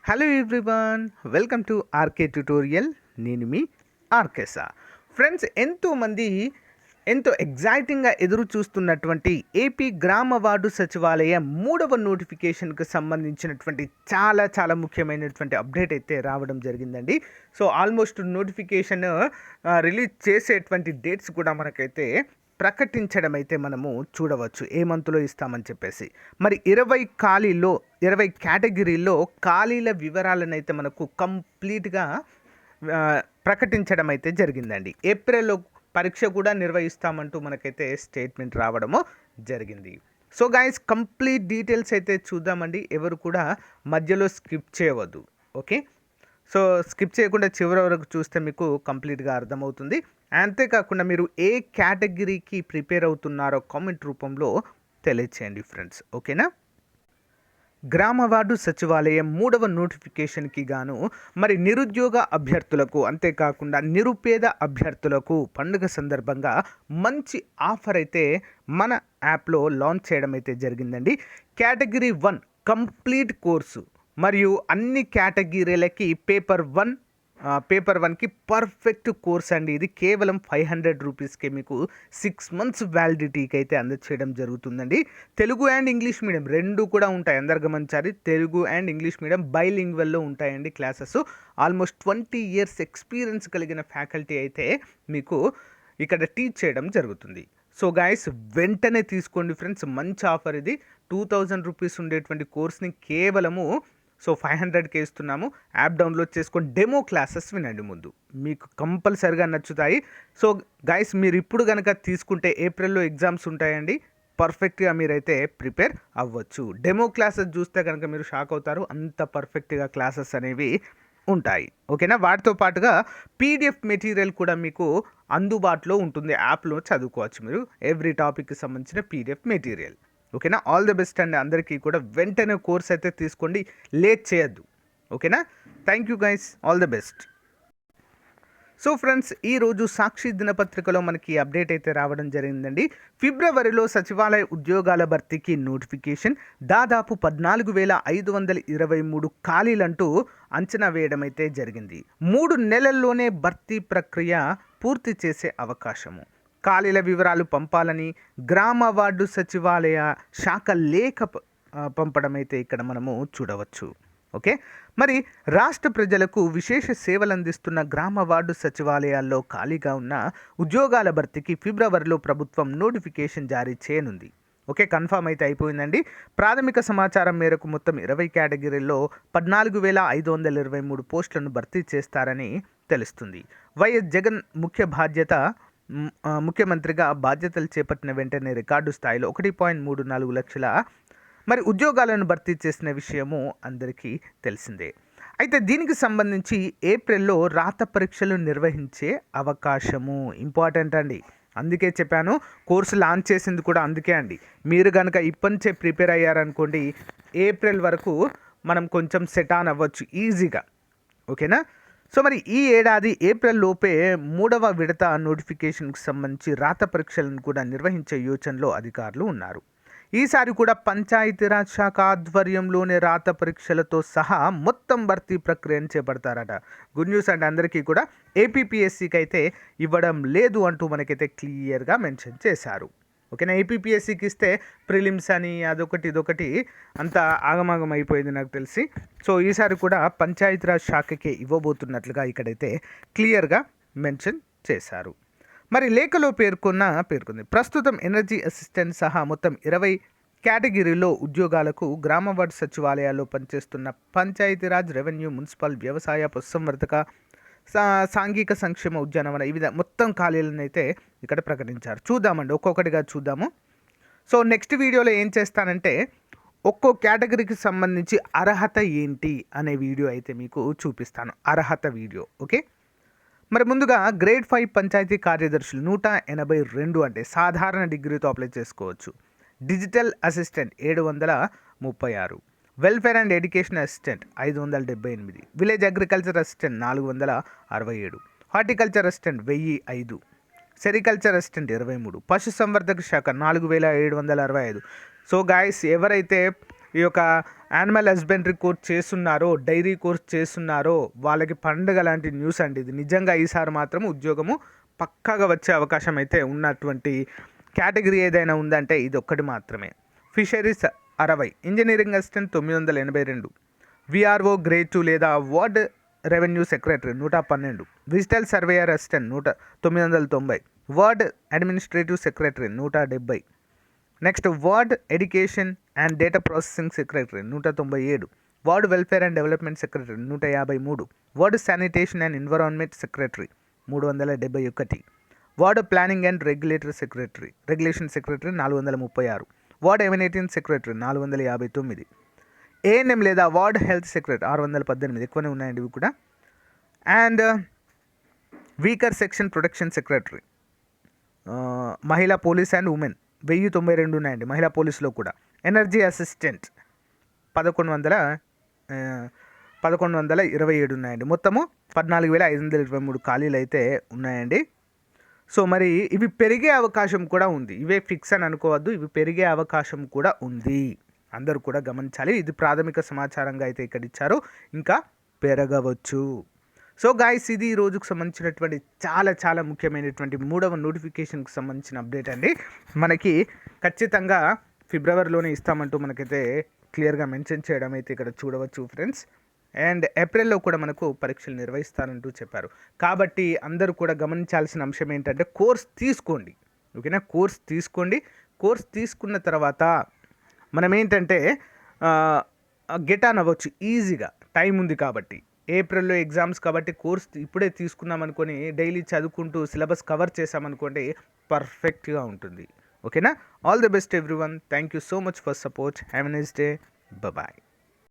Hello everyone, welcome to RK tutorial. నేను మీ ఆర్కేసా. Friends, ఎంతో ఎగ్జైటింగ్గా ఎదురు చూస్తున్నటువంటి ఏపీ గ్రామ వార్డు సచివాలయం 3వ నోటిఫికేషన్కి సంబంధించినటువంటి చాలా ముఖ్యమైనటువంటి అప్డేట్ అయితే రావడం జరిగిందండి. సో ఆల్మోస్ట్ నోటిఫికేషన్ రిలీజ్ చేసేటువంటి డేట్స్ కూడా మనకైతే ప్రకటించడం అయితే మనము చూడవచ్చు, ఏ మంత్లో ఇస్తామని చెప్పేసి. మరి 20 కేటగిరీలో ఖాళీల వివరాలను అయితే మనకు కంప్లీట్గా ప్రకటించడం అయితే జరిగిందండి. ఏప్రిల్లో పరీక్ష కూడా నిర్వహిస్తామంటూ మనకైతే స్టేట్మెంట్ రావడము జరిగింది. సో గైస్, కంప్లీట్ డీటెయిల్స్ అయితే చూద్దామండి. ఎవరు కూడా మధ్యలో స్కిప్ చేయవద్దు, ఓకే? సో స్కిప్ చేయకుండా చివరి వరకు చూస్తే మీకు కంప్లీట్గా అర్థమవుతుంది. అంతేకాకుండా మీరు ఏ కేటగిరీకి ప్రిపేర్ అవుతున్నారో కామెంట్ రూపంలో తెలియచేయండి ఫ్రెండ్స్, ఓకేనా? గ్రామ వార్డు సచివాలయం 3వ నోటిఫికేషన్కి గాను మరి నిరుద్యోగ అభ్యర్థులకు, అంతేకాకుండా నిరుపేద అభ్యర్థులకు పండుగ సందర్భంగా మంచి ఆఫర్ అయితే మన యాప్లో లాంచ్ చేయడం అయితే జరిగిందండి. కేటగిరీ 1 కంప్లీట్ కోర్సు మరియు అన్ని కేటగిరీలకి పేపర్ 1కి పర్ఫెక్ట్ కోర్స్ అండి. ఇది కేవలం 500 రూపీస్కే మీకు 6 మంత్స్ వ్యాలిడిటీకి అయితే అందచేయడం జరుగుతుందండి. తెలుగు అండ్ ఇంగ్లీష్ మీడియం రెండు కూడా ఉంటాయి, అందరు గమనించాలి. తెలుగు అండ్ ఇంగ్లీష్ మీడియం బైలింగ్వల్లో ఉంటాయండి క్లాసెస్. ఆల్మోస్ట్ 20 ఇయర్స్ ఎక్స్పీరియన్స్ కలిగిన ఫ్యాకల్టీ అయితే మీకు ఇక్కడ టీచ్ చేయడం జరుగుతుంది. సో గాయస్, వెంటనే తీసుకోండి ఫ్రెండ్స్, మంచి ఆఫర్ ఇది. 2000 రూపీస్ ఉండేటువంటి కోర్స్ని కేవలము 500కే ఇస్తున్నాము. యాప్ డౌన్లోడ్ చేసుకొని డెమో క్లాసెస్ వినండి, ముందు మీకు కంపల్సరిగా నచ్చుతాయి. సో గైస్, మీరు ఇప్పుడు కనుక తీసుకుంటే ఏప్రిల్లో ఎగ్జామ్స్ ఉంటాయండి, పర్ఫెక్ట్గా మీరైతే ప్రిపేర్ అవ్వచ్చు. డెమో క్లాసెస్ చూస్తే కనుక మీరు షాక్ అవుతారు, అంత పర్ఫెక్ట్గా క్లాసెస్ అనేవి ఉంటాయి, ఓకేనా? వాటితో పాటుగా పీడిఎఫ్ మెటీరియల్ కూడా మీకు అందుబాటులో ఉంటుంది. యాప్లో చదువుకోవచ్చు మీరు ఎవ్రీ టాపిక్కి సంబంధించిన పీడిఎఫ్ మెటీరియల్, ఓకేనా? ఆల్ ది బెస్ట్ అండి అందరికీ కూడా. వెంటనే కోర్స్ అయితే తీసుకోండి, లేట్ చేయొద్దు, ఓకేనా? Thank you guys, all the best. So friends, ఈరోజు సాక్షి దినపత్రికలో మనకి అప్డేట్ అయితే రావడం జరిగిందండి. ఫిబ్రవరిలో సచివాలయ ఉద్యోగాల భర్తీకి నోటిఫికేషన్, దాదాపు 14,523 ఖాళీలంటూ అంచనా వేయడం అయితే జరిగింది. 3 నెలల్లోనే భర్తీ ప్రక్రియ పూర్తి చేసే అవకాశము. ఖాళీల వివరాలు పంపాలని గ్రామ వార్డు సచివాలయ శాఖ లేఖ పంపడం అయితే ఇక్కడ మనము చూడవచ్చు, ఓకే? మరి రాష్ట్ర ప్రజలకు విశేష సేవలు అందిస్తున్న గ్రామ వార్డు సచివాలయాల్లో ఖాళీగా ఉన్న ఉద్యోగాల భర్తీకి ఫిబ్రవరిలో ప్రభుత్వం నోటిఫికేషన్ జారీ చేయనుంది, ఓకే? కన్ఫామ్ అయితే అయిపోయిందండి. ప్రాథమిక సమాచారం మేరకు మొత్తం 20 కేటగిరీల్లో 14,523 పోస్టులను భర్తీ చేస్తారని తెలుస్తుంది. వైఎస్ జగన్ ముఖ్యమంత్రిగా బాధ్యతలు చేపట్టిన వెంటనే రికార్డు స్థాయిలో 1.34 లక్షల మరి ఉద్యోగాలను భర్తీ చేసిన విషయము అందరికీ తెలిసిందే. అయితే దీనికి సంబంధించి ఏప్రిల్లో రాత పరీక్షలు నిర్వహించే అవకాశము ఇంపార్టెంట్ అండి. అందుకే చెప్పాను, కోర్సు లాంచ్ చేసింది కూడా అందుకే అండి. మీరు కనుక ఇప్పటి నుంచే ప్రిపేర్ అయ్యారనుకోండి, ఏప్రిల్ వరకు మనం కొంచెం సెట్ ఆన్ అవ్వచ్చు ఈజీగా, ఓకేనా? సో మరి ఈ ఏడాది ఏప్రిల్ లోపే 3వ విడత నోటిఫికేషన్కి సంబంధించి రాత పరీక్షలను కూడా నిర్వహించే యోచనలో అధికారులు ఉన్నారు. ఈసారి కూడా పంచాయతీరాజ్ శాఖ ఆధ్వర్యంలోనే రాత పరీక్షలతో సహా మొత్తం భర్తీ ప్రక్రియను చేపడతారట. గుడ్ న్యూస్ అండి అందరికీ కూడా. ఏపీపీఎస్సీకి అయితే ఇవ్వడం లేదు అంటూ మనకైతే క్లియర్గా మెన్షన్ చేశారు, ఓకేనా? ఏపీపీఎస్సీకి ఇస్తే ప్రిలిమ్స్ అని ఇదొకటి అంత ఆగమాగం అయిపోయింది నాకు తెలిసి. సో ఈసారి కూడా పంచాయతీరాజ్ శాఖకే ఇవ్వబోతున్నట్లుగా ఇక్కడైతే క్లియర్గా మెన్షన్ చేశారు. మరి లేఖలో పేర్కొంది, ప్రస్తుతం ఎనర్జీ అసిస్టెంట్ సహా మొత్తం 20 కేటగిరీలో ఉద్యోగాలకు గ్రామ వార్డు సచివాలయాల్లో పనిచేస్తున్న పంచాయతీరాజ్, రెవెన్యూ, మున్సిపల్, వ్యవసాయ, పశుసంవర్ధక, సాంఘిక సంక్షేమ, ఉద్యానవన ఈ విధంగా మొత్తం ఖాళీలను అయితే ఇక్కడ ప్రకటించారు. చూద్దామండి, ఒక్కొక్కటిగా చూద్దాము. సో నెక్స్ట్ వీడియోలో ఏం చేస్తానంటే ఒక్కో కేటగిరీకి సంబంధించి అర్హత ఏంటి అనే వీడియో అయితే మీకు చూపిస్తాను, అర్హత వీడియో, ఓకే? మరి ముందుగా గ్రేడ్ 5 పంచాయతీ కార్యదర్శులు 182 అంటే సాధారణ డిగ్రీతో అప్లై చేసుకోవచ్చు. Digital assistant 736, welfare and education assistant 578, village agriculture assistant 467, horticulture assistant 1005, sericulture assistant 23, పశుసంవర్ధక శాఖ 4765. సో గాయస్, ఎవరైతే ఈ యొక్క యానిమల్ హస్బెండరీ కోర్స్ చేస్తున్నారో, డైరీ కోర్స్ చేస్తున్నారో వాళ్ళకి పండుగ లాంటి న్యూస్ అండి ఇది. నిజంగా ఈసారి మాత్రం ఉద్యోగము పక్కాగా వచ్చే అవకాశం అయితే ఉన్నటువంటి కేటగిరీ ఏదైనా ఉందంటే ఇది ఒక్కటి మాత్రమే. Fisheries 60, engineering assistant 982, VRO grade 2 లేదా ward revenue secretary 112, digital surveyor assistant 990, ward administrative secretary 170, next ward education and data processing secretary 197, ward welfare and development secretary 153, ward sanitation and environment secretary 371, ward planning and regulation secretary 436, ward emanating secretary 459, ANM లేదా ward health secretary 618, ఎక్కువనే ఉన్నాయండి ఇవి కూడా. And weaker section protection secretary, మహిళా police and women 1092 ఉన్నాయండి మహిళా పోలీసులో కూడా. Energy assistant 1127 ఉన్నాయండి. మొత్తము 14,523 ఖాళీలు అయితే ఉన్నాయండి. సో మరి ఇవి పెరిగే అవకాశం కూడా ఉంది. ఇవే ఫిక్స్ అని అనుకోవద్దు, ఇవి పెరిగే అవకాశం కూడా ఉంది. అందరూ కూడా గమనించాలి. ఇది ప్రాథమిక సమాచారంగా అయితే ఇక్కడ ఇచ్చారు, ఇంకా పెరగవచ్చు. సో గాయస్, ఇది ఈ రోజుకు సంబంధించినటువంటి చాలా చాలా ముఖ్యమైనటువంటి 3వ నోటిఫికేషన్కి సంబంధించిన అప్డేట్ అండి. మనకి ఖచ్చితంగా ఫిబ్రవరిలోనే ఇస్తామంటూ మనకైతే క్లియర్గా మెన్షన్ చేయడం అయితే ఇక్కడ చూడవచ్చు ఫ్రెండ్స్. అండ్ ఏప్రిల్లో కూడా మనకు పరీక్షలు నిర్వహిస్తారంటూ చెప్పారు. కాబట్టి అందరూ కూడా గమనించాల్సిన అంశం ఏంటంటే కోర్స్ తీసుకోండి, ఓకేనా. కోర్స్ తీసుకోండి. కోర్స్ తీసుకున్న తర్వాత మనం ఏంటంటే గెట్ ఆన్ అవ్వచ్చు ఈజీగా, టైం ఉంది కాబట్టి. ఏప్రిల్లో ఎగ్జామ్స్ కాబట్టి కోర్స్ ఇప్పుడే తీసుకున్నాం అనుకొని డైలీ చదువుకుంటూ సిలబస్ కవర్ చేసామనుకోండి పర్ఫెక్ట్గా ఉంటుంది, ఓకేనా. All the best everyone. Thank you so much for support. Have a nice day. Bye.